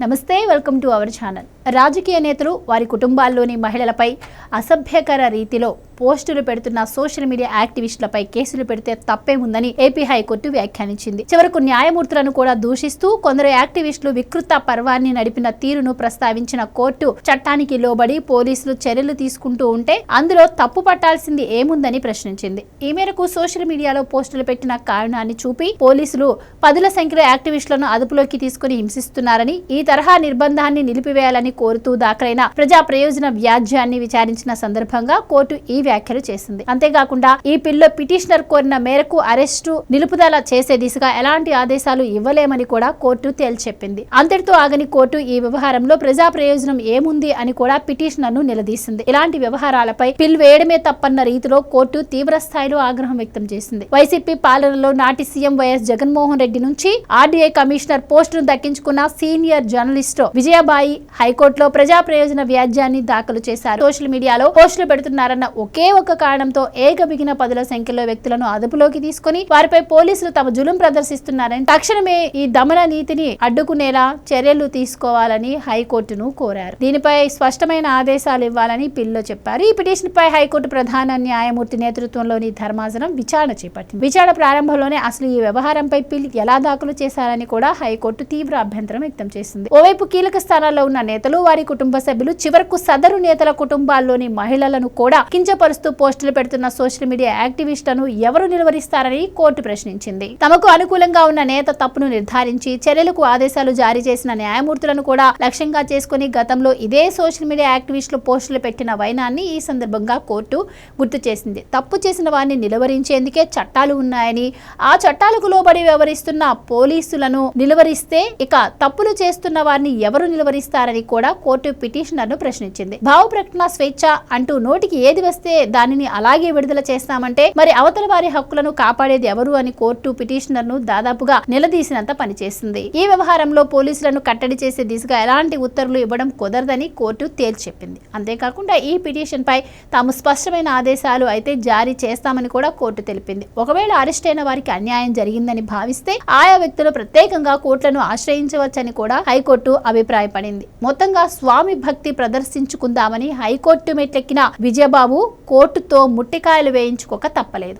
నమస్తే welcome to our channel. రాజకీయ నేతలు వారి కుటుంబాల్లోని మహిళలపై అసభ్యకర రీతిలో పోస్టులు పెడుతున్న సోషల్ మీడియా యాక్టివిస్టులపై కేసులు పెడితే తప్పే ఉందని ఏపీ హైకోర్టు వ్యాఖ్యానించింది. చివరకు న్యాయమూర్తులను కూడా దూషిస్తూ కొందరు యాక్టివిస్టులు వికృత పర్వాన్ని నడిపిన తీరును ప్రస్తావించిన కోర్టు చట్టానికి లోబడి పోలీసులు చర్యలు తీసుకుంటూ ఉంటే అందులో తప్పు పట్టాల్సింది ఏముందని ప్రశ్నించింది. ఈ మేరకు సోషల్ మీడియాలో పోస్టులు పెట్టిన కారణాన్ని చూపి పోలీసులు పదుల సంఖ్యలో యాక్టివిస్టులను అదుపులోకి తీసుకుని హింసిస్తున్నారని, ఈ తరహా నిర్బంధాన్ని నిలిపివేయాలని కోరుతూ దాఖలైన ప్రజా ప్రయోజన వ్యాజ్యాన్ని విచారించిన సందర్భంగా కోర్టు ఈ వ్యాఖ్యలు చేసింది. అంతేకాకుండా ఈ పిల్లో పిటిషనర్ కోరిన మేరకు అరెస్టు నిలుపుదల చేసే దిశగా ఎలాంటి ఆదేశాలు ఇవ్వలేమని కూడా కోర్టు తేల్చెప్పింది. అంతటితో ఆగని కోర్టు ఈ వ్యవహారంలో ప్రజా ప్రయోజనం ఏముంది అని కూడా పిటిషనర్ ను నిలదీసింది. ఇలాంటి వ్యవహారాలపై పిల్ వేయడమే తప్పన్న రీతిలో కోర్టు తీవ్ర స్థాయిలో ఆగ్రహం వ్యక్తం చేసింది. వైసీపీ పాలనలో నాటి సీఎం వైఎస్ జగన్మోహన్ రెడ్డి నుంచి ఆర్డీఐ కమిషనర్ పోస్టును దక్కించుకున్న సీనియర్ జర్నలిస్ట్ విజయబాయి హైకోర్టులో ప్రజా ప్రయోజన వ్యాజ్యాన్ని దాఖలు చేశారు. సోషల్ మీడియాలో పోస్టులు పెడుతున్నారన్న ఒకే ఒక కారణంతో ఏకబిగిన పదుల సంఖ్యలో వ్యక్తులను అదుపులోకి తీసుకుని వారిపై పోలీసులు తమ జులుం ప్రదర్శిస్తున్నారని, తక్షణమే ఈ దమన నీతిని అడ్డుకునేలా చర్యలు తీసుకోవాలని హైకోర్టును కోరారు. దీనిపై స్పష్టమైన ఆదేశాలు ఇవ్వాలని పిల్లో చెప్పారు. ఈ పిటిషన్ పై హైకోర్టు ప్రధాన న్యాయమూర్తి నేతృత్వంలోని ధర్మాసనం విచారణ చేపట్టింది. విచారణ ప్రారంభంలోనే అసలు ఈ వ్యవహారంపై పిల్ ఎలా దాఖలు చేశారని కూడా హైకోర్టు తీవ్ర అభ్యంతరం వ్యక్తం చేసింది. ఓవైపు కీలక స్థానాల్లో ఉన్న నేతలు, వారి కుటుంబ సభ్యులు, చివరకు సదరు నేతల కుటుంబాల్లోని మహిళలను కూడా కించపరుస్తూ పోస్టులు పెడుతున్న సోషల్ మీడియా యాక్టివిస్టులను ఎవరు నిలువరిస్తారని కోర్టు ప్రశ్నించింది. తమకు అనుకూలంగా ఉన్న నేత తప్పును నిర్ధారించి చర్యలకు ఆదేశాలు జారీ చేసిన న్యాయమూర్తులను కూడా లక్ష్యంగా చేసుకుని గతంలో ఇదే సోషల్ మీడియా యాక్టివిస్టులు పోస్టులు పెట్టిన వైనాన్ని ఈ సందర్భంగా కోర్టు గుర్తు చేసింది. తప్పు చేసిన వారిని నిలువరించేందుకే చట్టాలు ఉన్నాయని, ఆ చట్టాలకు లోబడి వ్యవహరిస్తున్న పోలీసులను నిలువరిస్తే ఇక తప్పులు చేస్తున్న వారిని ఎవరు నిలువరిస్తారని కూడా కోర్టు పిటిషనర్ ను ప్రశ్నించింది. భావ ప్రకటన స్వేచ్ఛ అంటూ నోటికి ఏది వస్తే దానిని అలాగే విడుదల చేస్తామంటే మరి అవతల వారి హక్కులను కాపాడేది ఎవరు అని కోర్టు పిటిషనర్ ను దాదాపుగా నిలదీసినంత పనిచేసింది. ఈ వ్యవహారంలో పోలీసులను కట్టడి చేసే దిశగా ఎలాంటి ఉత్తర్వులు ఇవ్వడం కుదరదని కోర్టు తేల్చెప్పింది. అంతేకాకుండా ఈ పిటిషన్ పై తాము స్పష్టమైన ఆదేశాలు అయితే జారీ చేస్తామని కూడా కోర్టు తెలిపింది. ఒకవేళ అరెస్ట్ అయిన వారికి అన్యాయం జరిగిందని భావిస్తే ఆయా వ్యక్తులు ప్రత్యేకంగా కోర్టులను ఆశ్రయించవచ్చని కూడా హైకోర్టు అభిప్రాయపడింది. మొత్తంగా స్వామి భక్తి ప్రదర్శించుకుందామని హైకోర్టు మెట్లెక్కిన విజయబాబు కోర్టుతో ముట్టికాయలు వేయించుకోక తప్పలేదు.